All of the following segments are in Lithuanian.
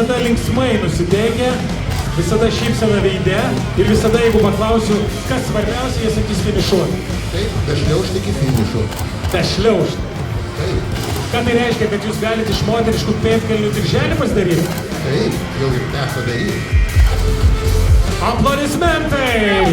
visada linksmai nusiteikę, visada šypsena veide ir visada, jeigu paklausiu, kas svarbiausia, jie sakys finišuoti. Taip, dašliaužti iki finišo. Dašliaužti. Taip. Ką tai reiškia, kad jūs galite iš moteriškų pėdkelnių dirželį pasidaryti? Taip, jau ir teko daryti. Aplodismentai!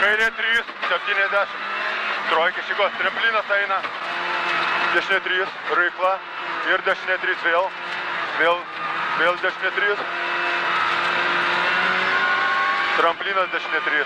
Kairė 3, 70. Trojkė šygos, tramplinas eina. Dešinė 3, raikla. Ir dešinė 3 vėl. Vėl dešinė 3. Tramplinas dešinė 3.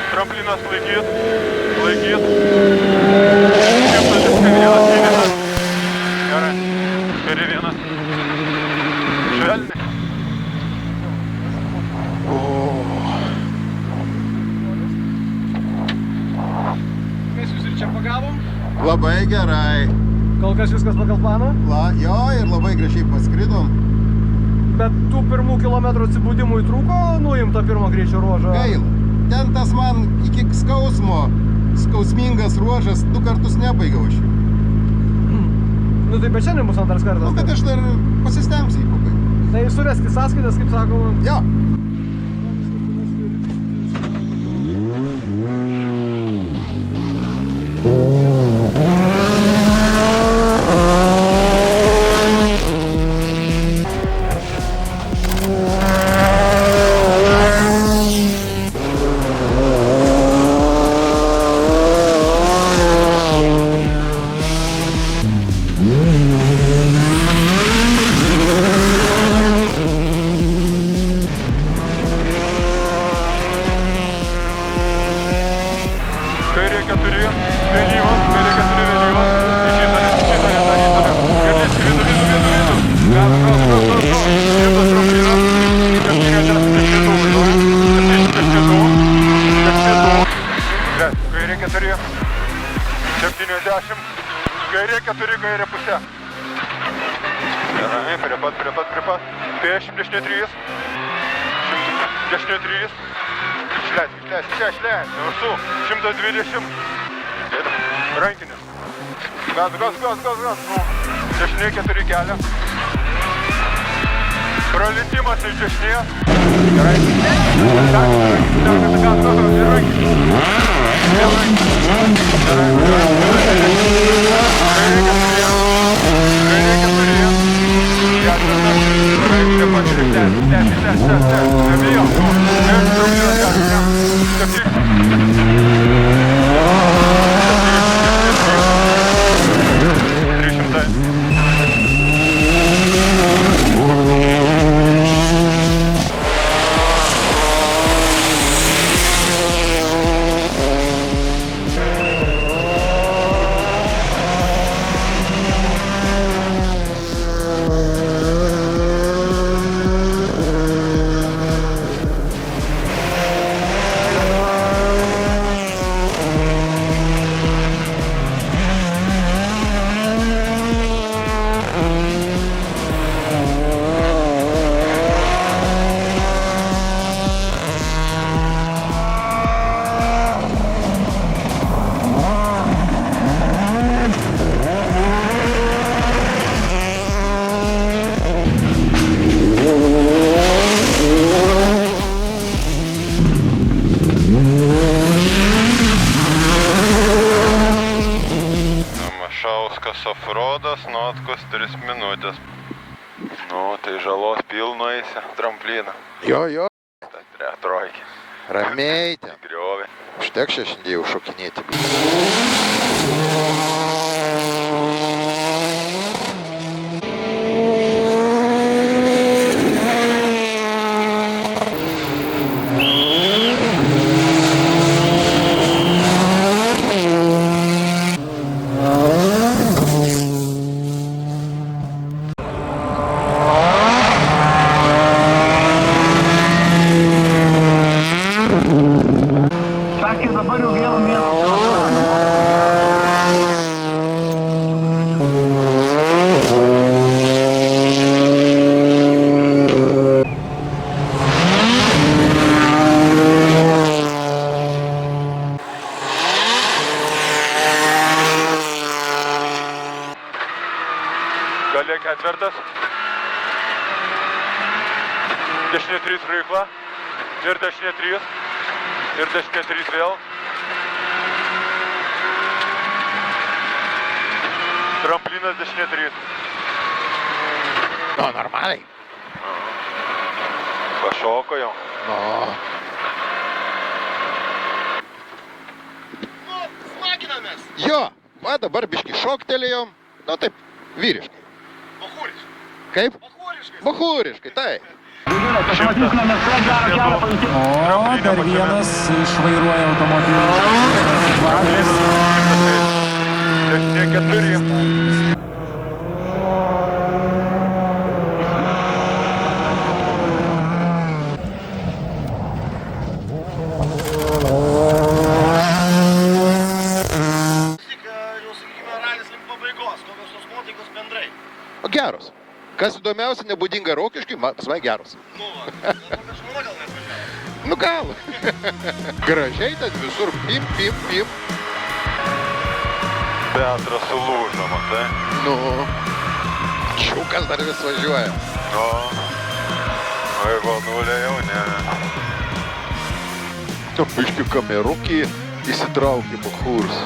Tramplinas laikyt. 121 finišas. Gerai. Kairė 1. Švelniai. Mes jūs ir čia pagavom? Labai gerai. Kol kas viskas pagal planą? Jo, ir labai gražiai paskridom. Bet tų pirmų kilometrų atsibūdimų įtrūko nuimta pirmo greičio ruožą? Gaila. Ten tas man iki skausmingas ruožas 2 kartus nebaigiau aš jų. Nu tai bet šiandien bus antras kartas. Nu, bet aš dar pasistengsiu jį pabaigti. Tai sureskit sąskaitas, kaip sakoma. Jo. Kairė 4, vėlyvas, kairė 4 vėlyvas, išytalės, gerlis, vidu, gas, šimtas tramplinas, 70, kairė 4, 70, kairė 4, kairė pusė. Gerai, prie pat, pėšim, dešinė 3, dešinė 3, Išleis, viršų, 120. Rankinis. Gas. Dešinė 4 kelią. Pralitimas iš dešinės. Gerai. Gas, ir rankinis. Offroadas, Notkus 3 minutės. Nu, tai žalos pilno eisi, trampliną. Jo. Tai trojkė. Ramiai ten. Griovė. Užtek šiandien jau šokinėti. Gale ketvirtas. Dešinė 3 Rykla. Ir dešinė 3. Ir dešinė 3 vėl. Tramplinas dešinė 3. No, normaliai. Pašoko jau. No. Nu, smaginamės. Jo, va dabar biški šoktelėjom. Nu taip, vyriškai. Bahūriškai. Kaip? Bahūriškai. Bahūriškai, taip. O, dar vienas išvairuoja automobilį. Dešinė 4. Jau sakykime, ralis link pabaigos. Kokios tos nuotaikos bendrai? O geros. Kas įdomiausia, nebūdinga Rokiškiui, pas mane geros. Nu, va. Kokia žmona gal net važiavo. Nu gal. Gražiai ten visur pim, pim, pim. Petras sulūžo, matai. Nu. Čiukas dar vis važiuoja. No. Vaivo nulė jau ne. Tu biški kamerukį įsitraukė Bahūrs.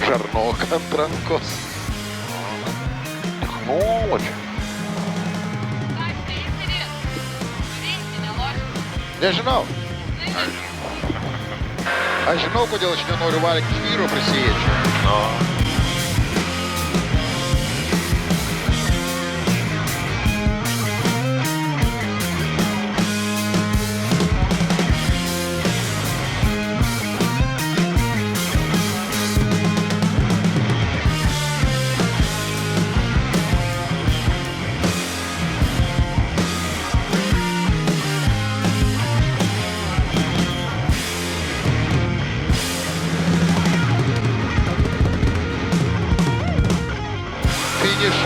Žarnoką ant rankos. Technologija. Nežinau. Aš žinau, kodėl aš nenoriu valgyti iš vyro prisijėčiau. No. Finish